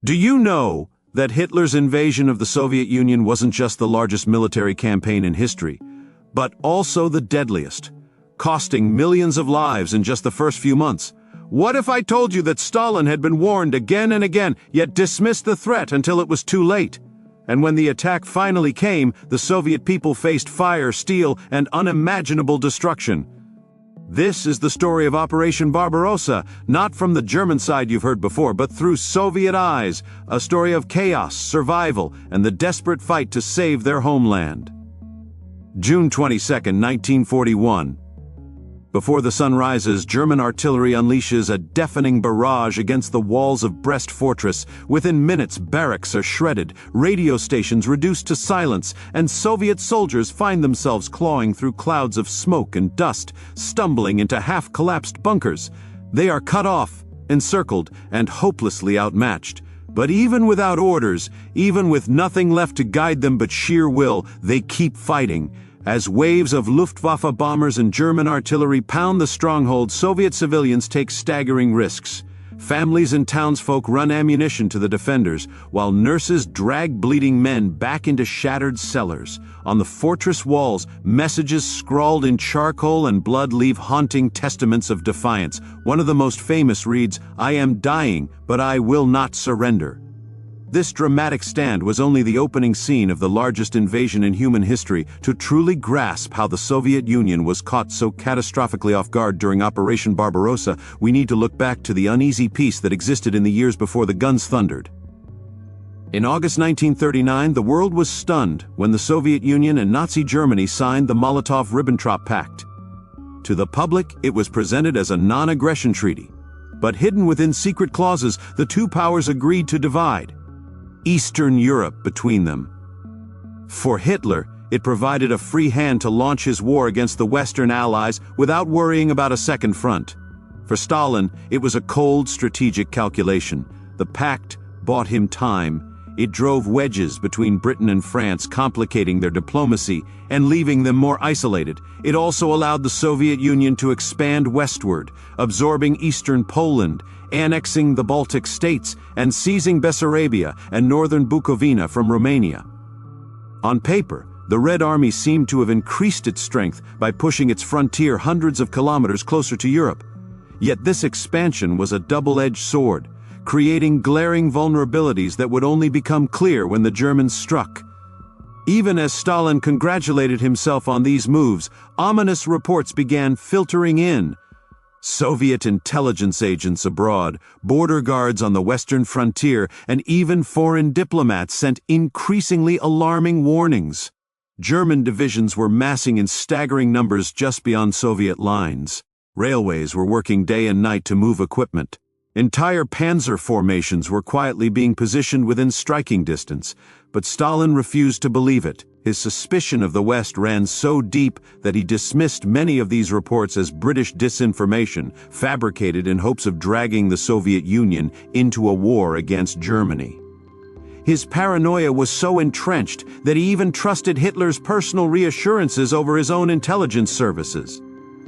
Do you know that Hitler's invasion of the Soviet Union wasn't just the largest military campaign in history, but also the deadliest, costing millions of lives in just the first few months? What if I told you that Stalin had been warned again and again, yet dismissed the threat until it was too late? And when the attack finally came, the Soviet people faced fire, steel, and unimaginable destruction. This is the story of Operation Barbarossa, not from the German side you've heard before, but through Soviet eyes, a story of chaos, survival, and the desperate fight to save their homeland. June 22, 1941. Before the sun rises, German artillery unleashes a deafening barrage against the walls of Brest Fortress. Within minutes, barracks are shredded, radio stations reduced to silence, and Soviet soldiers find themselves clawing through clouds of smoke and dust, stumbling into half-collapsed bunkers. They are cut off, encircled, and hopelessly outmatched. But even without orders, even with nothing left to guide them but sheer will, they keep fighting. As waves of Luftwaffe bombers and German artillery pound the stronghold, Soviet civilians take staggering risks. Families and townsfolk run ammunition to the defenders, while nurses drag bleeding men back into shattered cellars. On the fortress walls, messages scrawled in charcoal and blood leave haunting testaments of defiance. One of the most famous reads, "I am dying, but I will not surrender." This dramatic stand was only the opening scene of the largest invasion in human history. To truly grasp how the Soviet Union was caught so catastrophically off guard during Operation Barbarossa, we need to look back to the uneasy peace that existed in the years before the guns thundered. In August 1939, the world was stunned when the Soviet Union and Nazi Germany signed the Molotov-Ribbentrop Pact. To the public, it was presented as a non-aggression treaty. But hidden within secret clauses, the two powers agreed to divide Eastern Europe between them. For Hitler, it provided a free hand to launch his war against the Western Allies without worrying about a second front. For Stalin, it was a cold strategic calculation. The pact bought him time. It drove wedges between Britain and France, complicating their diplomacy and leaving them more isolated. It also allowed the Soviet Union to expand westward, absorbing eastern Poland, annexing the Baltic states, and seizing Bessarabia and northern Bukovina from Romania. On paper, the Red Army seemed to have increased its strength by pushing its frontier hundreds of kilometers closer to Europe. Yet this expansion was a double-edged sword, creating glaring vulnerabilities that would only become clear when the Germans struck. Even as Stalin congratulated himself on these moves, ominous reports began filtering in. Soviet intelligence agents abroad, border guards on the western frontier, and even foreign diplomats sent increasingly alarming warnings. German divisions were massing in staggering numbers just beyond Soviet lines. Railways were working day and night to move equipment. Entire panzer formations were quietly being positioned within striking distance, but Stalin refused to believe it. His suspicion of the West ran so deep that he dismissed many of these reports as British disinformation, fabricated in hopes of dragging the Soviet Union into a war against Germany. His paranoia was so entrenched that he even trusted Hitler's personal reassurances over his own intelligence services.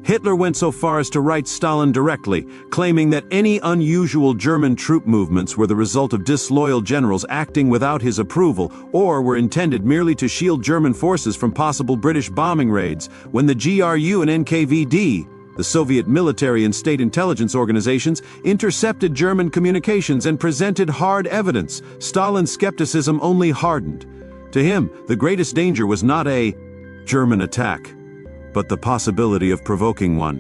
Hitler went so far as to write Stalin directly, claiming that any unusual German troop movements were the result of disloyal generals acting without his approval or were intended merely to shield German forces from possible British bombing raids. When the GRU and NKVD, the Soviet military and state intelligence organizations, intercepted German communications and presented hard evidence, Stalin's skepticism only hardened. To him, the greatest danger was not a German attack, but the possibility of provoking one.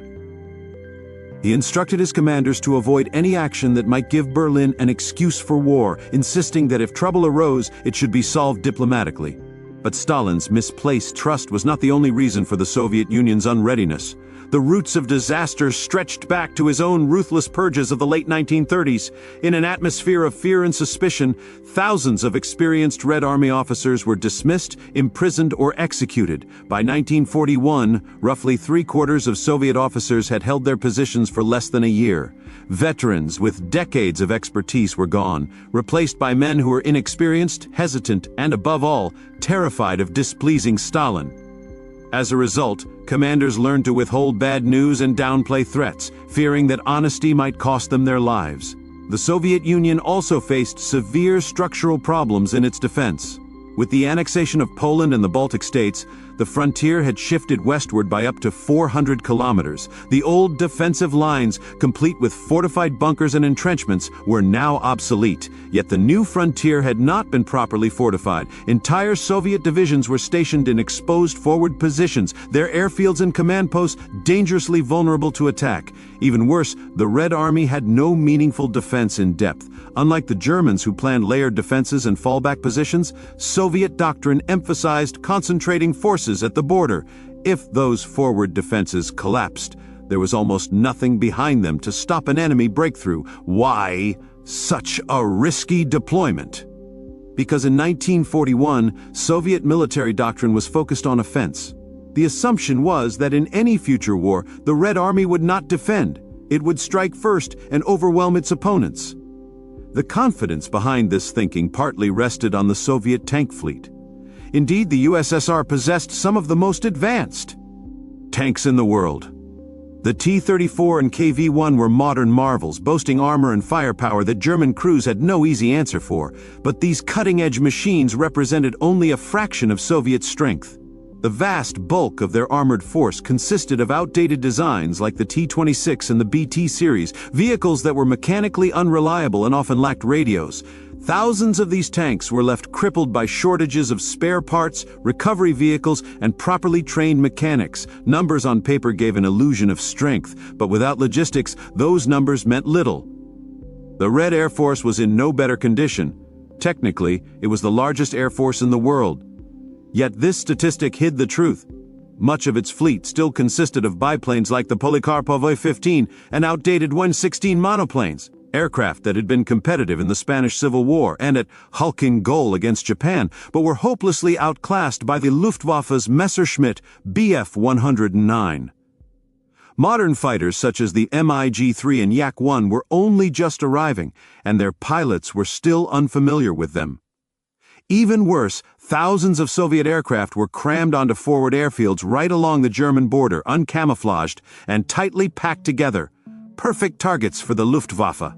He instructed his commanders to avoid any action that might give Berlin an excuse for war, insisting that if trouble arose, it should be solved diplomatically. But Stalin's misplaced trust was not the only reason for the Soviet Union's unreadiness. The roots of disaster stretched back to his own ruthless purges of the late 1930s. In an atmosphere of fear and suspicion, thousands of experienced Red Army officers were dismissed, imprisoned, or executed. By 1941, roughly three-quarters of Soviet officers had held their positions for less than a year. Veterans with decades of expertise were gone, replaced by men who were inexperienced, hesitant, and above all, terrified of displeasing Stalin. As a result, commanders learned to withhold bad news and downplay threats, fearing that honesty might cost them their lives. The Soviet Union also faced severe structural problems in its defense. With the annexation of Poland and the Baltic states, the frontier had shifted westward by up to 400 kilometers. The old defensive lines, complete with fortified bunkers and entrenchments, were now obsolete. Yet the new frontier had not been properly fortified. Entire Soviet divisions were stationed in exposed forward positions, their airfields and command posts dangerously vulnerable to attack. Even worse, the Red Army had no meaningful defense in depth. Unlike the Germans, who planned layered defenses and fallback positions, Soviet doctrine emphasized concentrating forces at the border. If those forward defenses collapsed, there was almost nothing behind them to stop an enemy breakthrough. Why such a risky deployment? Because in 1941, Soviet military doctrine was focused on offense. The assumption was that in any future war, the Red Army would not defend. It would strike first and overwhelm its opponents. The confidence behind this thinking partly rested on the Soviet tank fleet. Indeed, the USSR possessed some of the most advanced tanks in the world. The T-34 and KV-1 were modern marvels, boasting armor and firepower that German crews had no easy answer for. But these cutting-edge machines represented only a fraction of Soviet strength. The vast bulk of their armored force consisted of outdated designs like the T-26 and the BT series, vehicles that were mechanically unreliable and often lacked radios. Thousands of these tanks were left crippled by shortages of spare parts, recovery vehicles, and properly trained mechanics. Numbers on paper gave an illusion of strength, but without logistics, those numbers meant little. The Red Air Force was in no better condition. Technically, it was the largest air force in the world. Yet this statistic hid the truth. Much of its fleet still consisted of biplanes like the Polikarpov I-15 and outdated 116 monoplanes, aircraft that had been competitive in the Spanish Civil War and at hulking goal against Japan, but were hopelessly outclassed by the Luftwaffe's Messerschmitt Bf-109. Modern fighters such as the MiG-3 and Yak-1 were only just arriving, and their pilots were still unfamiliar with them. Even worse, thousands of Soviet aircraft were crammed onto forward airfields right along the German border, uncamouflaged and tightly packed together, perfect targets for the Luftwaffe.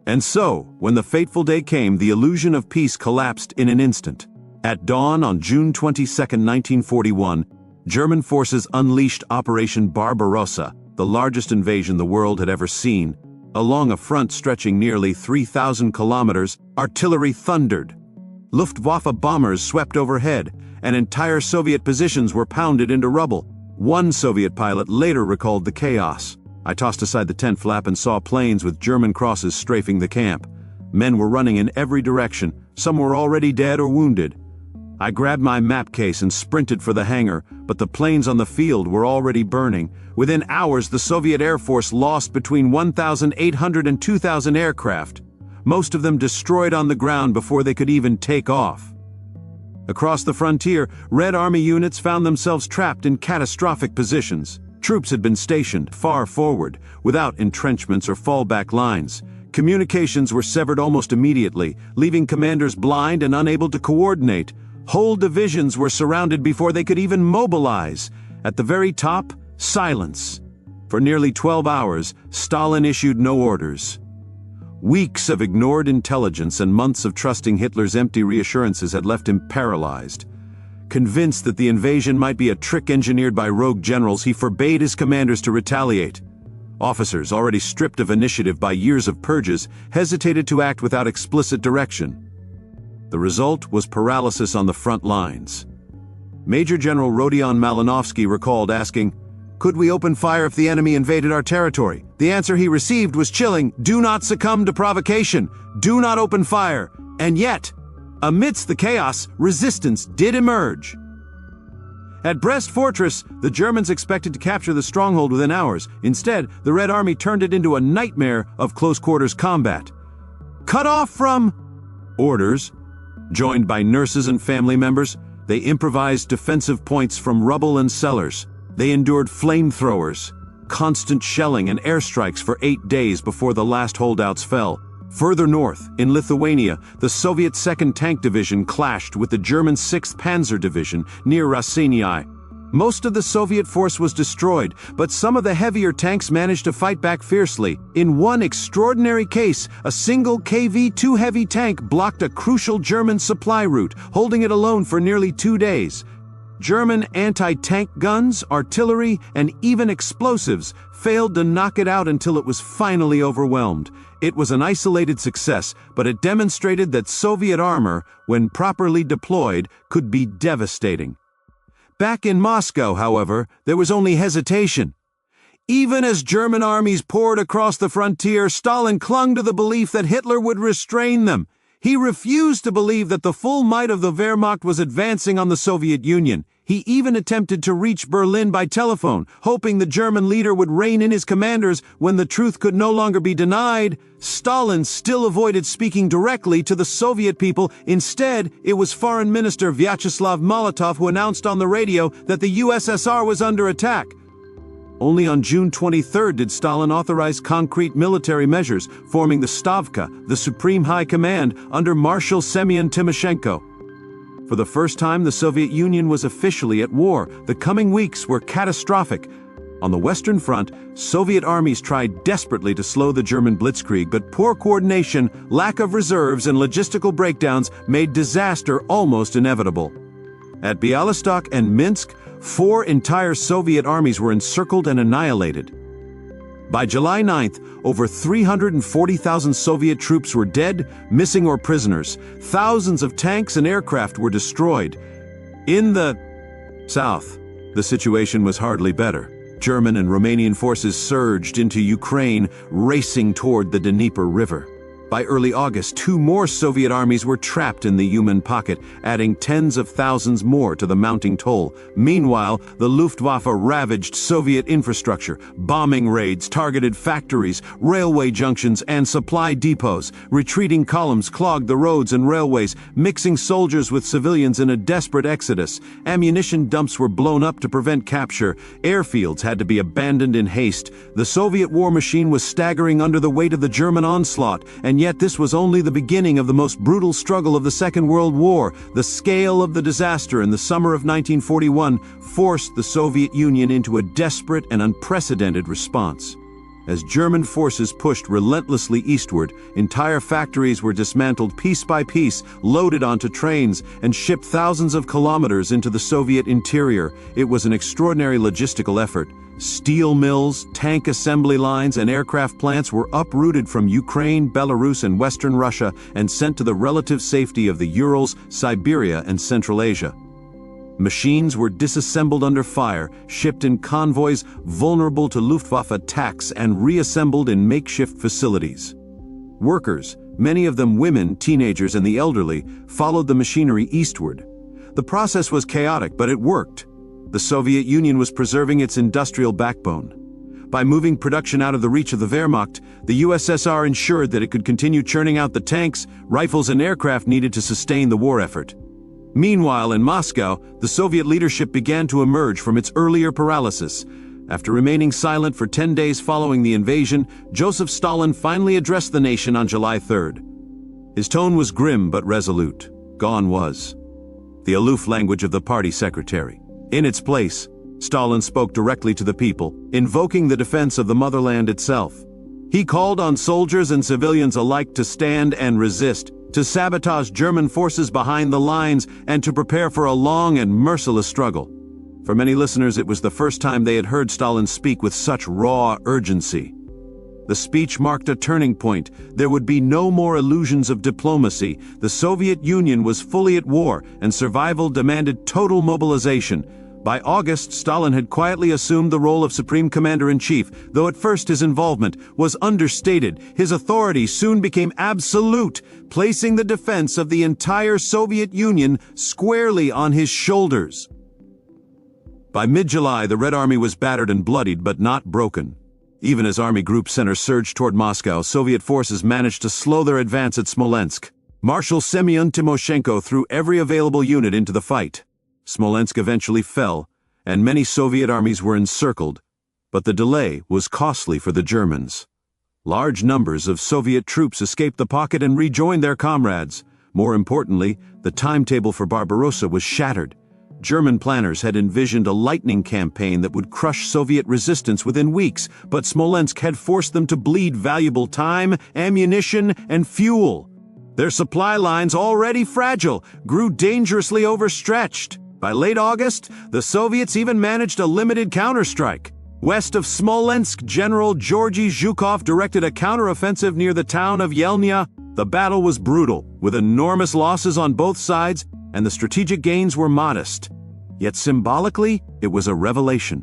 And so, when the fateful day came, the illusion of peace collapsed in an instant. At dawn on June 22, 1941, German forces unleashed Operation Barbarossa, the largest invasion the world had ever seen. Along a front stretching nearly 3,000 kilometers, artillery thundered. Luftwaffe bombers swept overhead, and entire Soviet positions were pounded into rubble. One Soviet pilot later recalled the chaos. I tossed aside the tent flap and saw planes with German crosses strafing the camp. Men were running in every direction. Some were already dead or wounded. I grabbed my map case and sprinted for the hangar, but the planes on the field were already burning. Within hours, the Soviet Air Force lost between 1,800 and 2,000 aircraft. Most of them destroyed on the ground before they could even take off. Across the frontier, Red Army units found themselves trapped in catastrophic positions. Troops had been stationed far forward, without entrenchments or fallback lines. Communications were severed almost immediately, leaving commanders blind and unable to coordinate. Whole divisions were surrounded before they could even mobilize. At the very top, silence. For nearly 12 hours, Stalin issued no orders. Weeks of ignored intelligence and months of trusting Hitler's empty reassurances had left him paralyzed. Convinced that the invasion might be a trick engineered by rogue generals, he forbade his commanders to retaliate. Officers, already stripped of initiative by years of purges, hesitated to act without explicit direction. The result was paralysis on the front lines. Major General Rodion Malinovsky recalled asking, "Could we open fire if the enemy invaded our territory?" The answer he received was chilling: "Do not succumb to provocation. Do not open fire." And yet, amidst the chaos, resistance did emerge. At Brest Fortress, the Germans expected to capture the stronghold within hours. Instead, the Red Army turned it into a nightmare of close-quarters combat. Cut off from orders, joined by nurses and family members, they improvised defensive points from rubble and cellars. They endured flamethrowers, constant shelling and airstrikes for 8 days before the last holdouts fell. Further north, in Lithuania, the Soviet 2nd Tank Division clashed with the German 6th Panzer Division near Raseiniai. Most of the Soviet force was destroyed, but some of the heavier tanks managed to fight back fiercely. In one extraordinary case, a single KV-2 heavy tank blocked a crucial German supply route, holding it alone for nearly 2 days. German anti-tank guns, artillery, and even explosives failed to knock it out until it was finally overwhelmed. It was an isolated success, but it demonstrated that Soviet armor, when properly deployed, could be devastating. Back in Moscow, however, there was only hesitation. Even as German armies poured across the frontier, Stalin clung to the belief that Hitler would restrain them. He refused to believe that the full might of the Wehrmacht was advancing on the Soviet Union. He even attempted to reach Berlin by telephone, hoping the German leader would rein in his commanders when the truth could no longer be denied. Stalin still avoided speaking directly to the Soviet people. Instead, it was Foreign Minister Vyacheslav Molotov who announced on the radio that the USSR was under attack. Only on June 23 did Stalin authorize concrete military measures, forming the Stavka, the Supreme High Command, under Marshal Semyon Timoshenko. For the first time, the Soviet Union was officially at war. The coming weeks were catastrophic. On the Western Front, Soviet armies tried desperately to slow the German blitzkrieg, but poor coordination, lack of reserves, and logistical breakdowns made disaster almost inevitable. At Bialystok and Minsk, 4 entire Soviet armies were encircled and annihilated. By July 9th, over 340,000 Soviet troops were dead, missing, or prisoners. Thousands of tanks and aircraft were destroyed. In the south, the situation was hardly better. German and Romanian forces surged into Ukraine, racing toward the Dnieper River. By early August, 2 more Soviet armies were trapped in the Uman pocket, adding tens of thousands more to the mounting toll. Meanwhile, the Luftwaffe ravaged Soviet infrastructure. Bombing raids targeted factories, railway junctions, and supply depots. Retreating columns clogged the roads and railways, mixing soldiers with civilians in a desperate exodus. Ammunition dumps were blown up to prevent capture. Airfields had to be abandoned in haste. The Soviet war machine was staggering under the weight of the German onslaught, and yet this was only the beginning of the most brutal struggle of the Second World War. The scale of the disaster in the summer of 1941 forced the Soviet Union into a desperate and unprecedented response. As German forces pushed relentlessly eastward, entire factories were dismantled piece by piece, loaded onto trains, and shipped thousands of kilometers into the Soviet interior. It was an extraordinary logistical effort. Steel mills, tank assembly lines, and aircraft plants were uprooted from Ukraine, Belarus, and Western Russia and sent to the relative safety of the Urals, Siberia, and Central Asia. Machines were disassembled under fire, shipped in convoys vulnerable to Luftwaffe attacks, and reassembled in makeshift facilities. Workers, many of them women, teenagers, and the elderly, followed the machinery eastward. The process was chaotic, but it worked. The Soviet Union was preserving its industrial backbone. By moving production out of the reach of the Wehrmacht, the USSR ensured that it could continue churning out the tanks, rifles, and aircraft needed to sustain the war effort. Meanwhile, in Moscow, the Soviet leadership began to emerge from its earlier paralysis. After remaining silent for 10 days following the invasion, Joseph Stalin finally addressed the nation on July 3rd. His tone was grim but resolute. Gone was the aloof language of the party secretary. In its place, Stalin spoke directly to the people, invoking the defense of the motherland itself. He called on soldiers and civilians alike to stand and resist, to sabotage German forces behind the lines, and to prepare for a long and merciless struggle. For many listeners, it was the first time they had heard Stalin speak with such raw urgency. The speech marked a turning point. There would be no more illusions of diplomacy. The Soviet Union was fully at war, and survival demanded total mobilization. By August, Stalin had quietly assumed the role of Supreme Commander-in-Chief, though at first his involvement was understated. His authority soon became absolute, placing the defense of the entire Soviet Union squarely on his shoulders. By mid-July, the Red Army was battered and bloodied, but not broken. Even as Army Group Center surged toward Moscow, Soviet forces managed to slow their advance at Smolensk. Marshal Semyon Timoshenko threw every available unit into the fight. Smolensk eventually fell, and many Soviet armies were encircled, but the delay was costly for the Germans. Large numbers of Soviet troops escaped the pocket and rejoined their comrades. More importantly, the timetable for Barbarossa was shattered. German planners had envisioned a lightning campaign that would crush Soviet resistance within weeks, but Smolensk had forced them to bleed valuable time, ammunition, and fuel. Their supply lines, already fragile, grew dangerously overstretched. By late August, the Soviets even managed a limited counterstrike. West of Smolensk, General Georgy Zhukov directed a counteroffensive near the town of Yelnya. The battle was brutal, with enormous losses on both sides, and the strategic gains were modest. Yet symbolically, it was a revelation.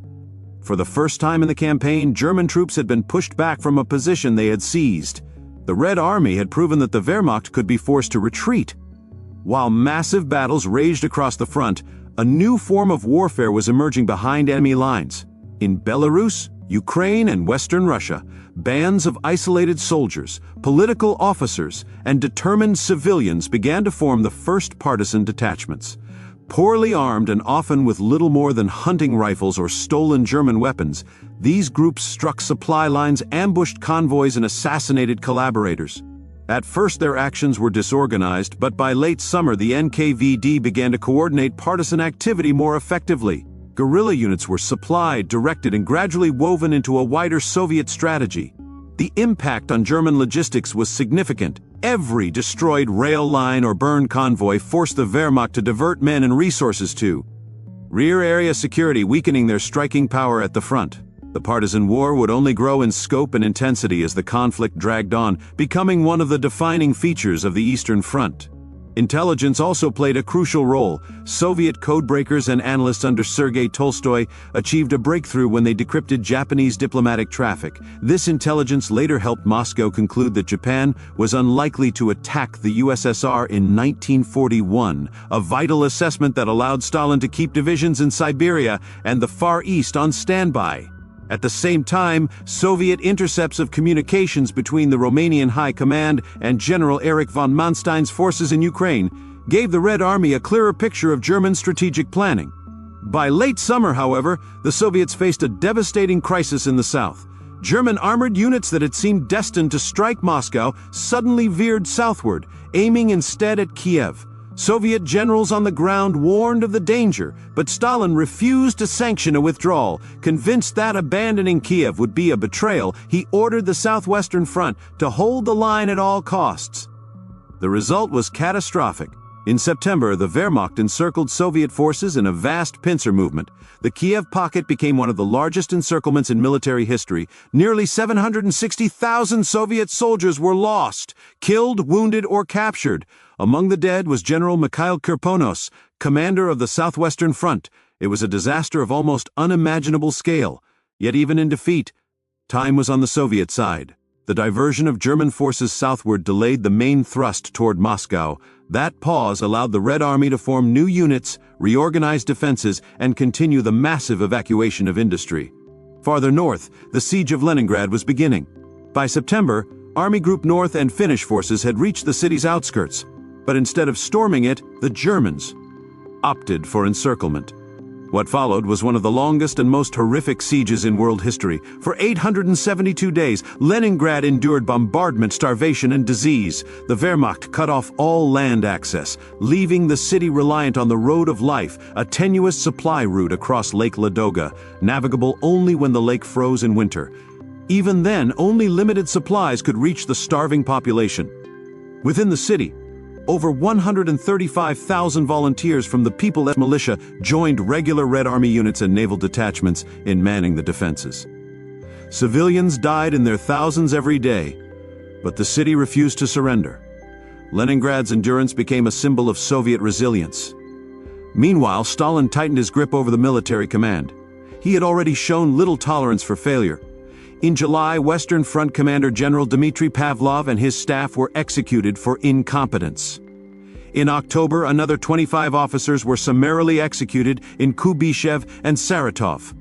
For the first time in the campaign, German troops had been pushed back from a position they had seized. The Red Army had proven that the Wehrmacht could be forced to retreat. While massive battles raged across the front, a new form of warfare was emerging behind enemy lines. In Belarus, Ukraine, and Western Russia, bands of isolated soldiers, political officers, and determined civilians began to form the first partisan detachments. Poorly armed and often with little more than hunting rifles or stolen German weapons, these groups struck supply lines, ambushed convoys, and assassinated collaborators. At first their actions were disorganized, but by late summer the NKVD began to coordinate partisan activity more effectively. Guerrilla units were supplied, directed, and gradually woven into a wider Soviet strategy. The impact on German logistics was significant. Every destroyed rail line or burned convoy forced the Wehrmacht to divert men and resources to rear area security, weakening their striking power at the front. The partisan war would only grow in scope and intensity as the conflict dragged on, becoming one of the defining features of the Eastern Front. Intelligence also played a crucial role. Soviet codebreakers and analysts under Sergei Tolstoy achieved a breakthrough when they decrypted Japanese diplomatic traffic. This intelligence later helped Moscow conclude that Japan was unlikely to attack the USSR in 1941, a vital assessment that allowed Stalin to keep divisions in Siberia and the Far East on standby. At the same time, Soviet intercepts of communications between the Romanian High Command and General Erich von Manstein's forces in Ukraine gave the Red Army a clearer picture of German strategic planning. By late summer, however, the Soviets faced a devastating crisis in the south. German armored units that had seemed destined to strike Moscow suddenly veered southward, aiming instead at Kiev. Soviet generals on the ground warned of the danger, but Stalin refused to sanction a withdrawal. Convinced that abandoning Kiev would be a betrayal, he ordered the Southwestern Front to hold the line at all costs. The result was catastrophic. In September, the Wehrmacht encircled Soviet forces in a vast pincer movement. The Kiev pocket became one of the largest encirclements in military history. Nearly 760,000 Soviet soldiers were lost, killed, wounded, or captured. Among the dead was General Mikhail Kirponos, commander of the Southwestern Front. It was a disaster of almost unimaginable scale. Yet even in defeat, time was on the Soviet side. The diversion of German forces southward delayed the main thrust toward Moscow. That pause allowed the Red Army to form new units, reorganize defenses, and continue the massive evacuation of industry. Farther north, the siege of Leningrad was beginning. By September, Army Group North and Finnish forces had reached the city's outskirts. But instead of storming it, the Germans opted for encirclement. What followed was one of the longest and most horrific sieges in world history. For 872 days, Leningrad endured bombardment, starvation, and disease. The Wehrmacht cut off all land access, leaving the city reliant on the Road of Life, a tenuous supply route across Lake Ladoga, navigable only when the lake froze in winter. Even then, only limited supplies could reach the starving population. Within the city, over 135,000 volunteers from the People's Militia joined regular Red Army units and naval detachments in manning the defenses. Civilians died in their thousands every day, but the city refused to surrender. Leningrad's endurance became a symbol of Soviet resilience. Meanwhile, Stalin tightened his grip over the military command. He had already shown little tolerance for failure. In July, Western Front Commander General Dmitry Pavlov and his staff were executed for incompetence. In October, another 25 officers were summarily executed in Kubyshev and Saratov.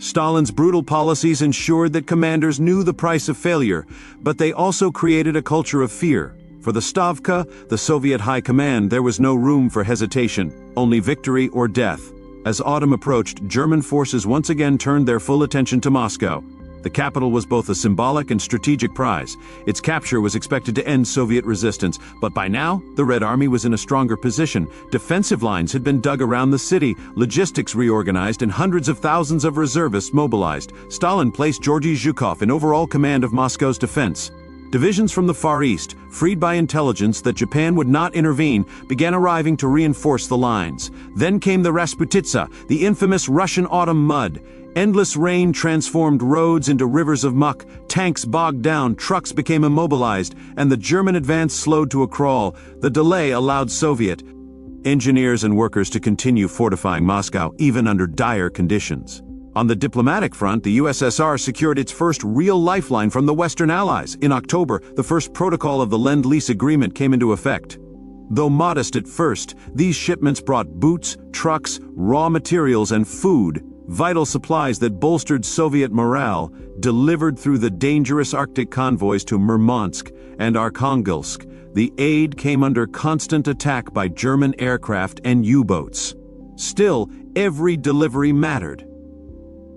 Stalin's brutal policies ensured that commanders knew the price of failure, but they also created a culture of fear. For the Stavka, the Soviet High Command, there was no room for hesitation, only victory or death. As autumn approached, German forces once again turned their full attention to Moscow. The capital was both a symbolic and strategic prize. Its capture was expected to end Soviet resistance, but by now, the Red Army was in a stronger position. Defensive lines had been dug around the city, logistics reorganized, and hundreds of thousands of reservists mobilized. Stalin placed Georgy Zhukov in overall command of Moscow's defense. Divisions from the Far East, freed by intelligence that Japan would not intervene, began arriving to reinforce the lines. Then came the Rasputitsa, the infamous Russian autumn mud. Endless rain transformed roads into rivers of muck, tanks bogged down, trucks became immobilized, and the German advance slowed to a crawl. The delay allowed Soviet engineers and workers to continue fortifying Moscow, even under dire conditions. On the diplomatic front, the USSR secured its first real lifeline from the Western Allies. In October, the first protocol of the Lend-Lease Agreement came into effect. Though modest at first, these shipments brought boots, trucks, raw materials, and food, vital supplies that bolstered Soviet morale, delivered through the dangerous Arctic convoys to Murmansk and Arkhangelsk. The aid came under constant attack by German aircraft and U-boats. Still, every delivery mattered.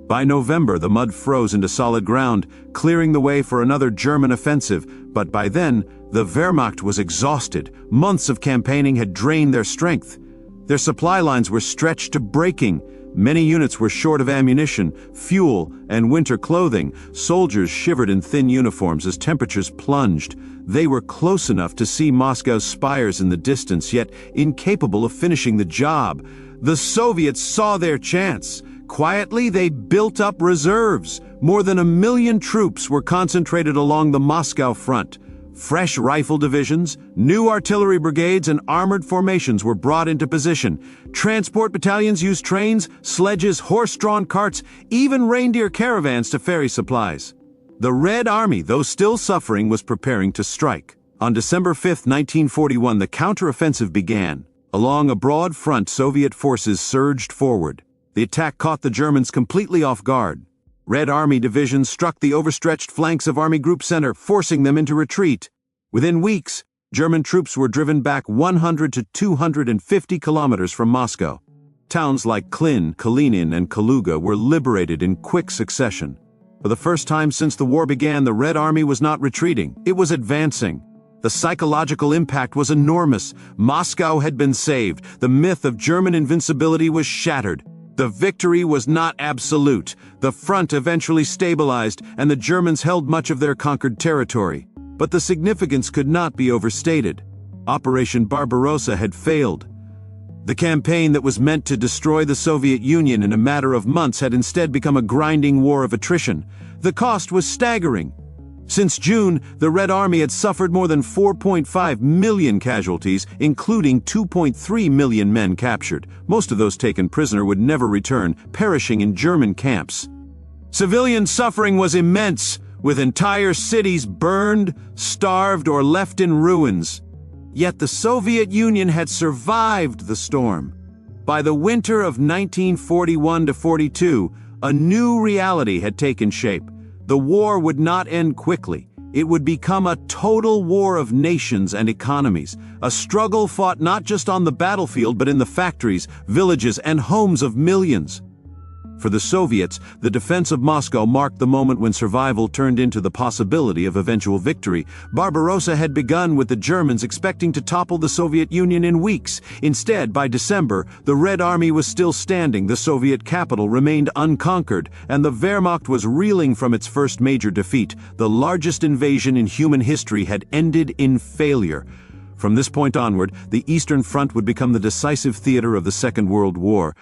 By November, the mud froze into solid ground, clearing the way for another German offensive, but by then, the Wehrmacht was exhausted. Months of campaigning had drained their strength. Their supply lines were stretched to breaking. Many units were short of ammunition, fuel, and winter clothing. Soldiers shivered in thin uniforms as temperatures plunged. They were close enough to see Moscow's spires in the distance, yet incapable of finishing the job. The Soviets saw their chance. Quietly, they built up reserves. More than 1 million troops were concentrated along the Moscow front. Fresh rifle divisions, new artillery brigades, and armored formations were brought into position. Transport battalions used trains, sledges, horse-drawn carts, even reindeer caravans to ferry supplies. The Red Army, though still suffering, was preparing to strike. On December 5, 1941, the counteroffensive began. Along a broad front, Soviet forces surged forward. The attack caught the Germans completely off guard. Red Army divisions struck the overstretched flanks of Army Group Center, forcing them into retreat. Within weeks, German troops were driven back 100 to 250 kilometers from Moscow. Towns like Klin, Kalinin, and Kaluga were liberated in quick succession. For the first time since the war began, the Red Army was not retreating. It was advancing. The psychological impact was enormous. Moscow had been saved. The myth of German invincibility was shattered. The victory was not absolute. The front eventually stabilized, and the Germans held much of their conquered territory. But the significance could not be overstated. Operation Barbarossa had failed. The campaign that was meant to destroy the Soviet Union in a matter of months had instead become a grinding war of attrition. The cost was staggering. Since June, the Red Army had suffered more than 4.5 million casualties, including 2.3 million men captured. Most of those taken prisoner would never return, perishing in German camps. Civilian suffering was immense, with entire cities burned, starved, or left in ruins. Yet the Soviet Union had survived the storm. By the winter of 1941-42, a new reality had taken shape. The war would not end quickly. It would become a total war of nations and economies, a struggle fought not just on the battlefield but in the factories, villages, and homes of millions. For the Soviets, the defense of Moscow marked the moment when survival turned into the possibility of eventual victory. Barbarossa had begun with the Germans expecting to topple the Soviet Union in weeks. Instead, by December, the Red Army was still standing, the Soviet capital remained unconquered, and the Wehrmacht was reeling from its first major defeat. The largest invasion in human history had ended in failure. From this point onward, the Eastern Front would become the decisive theater of the Second World War.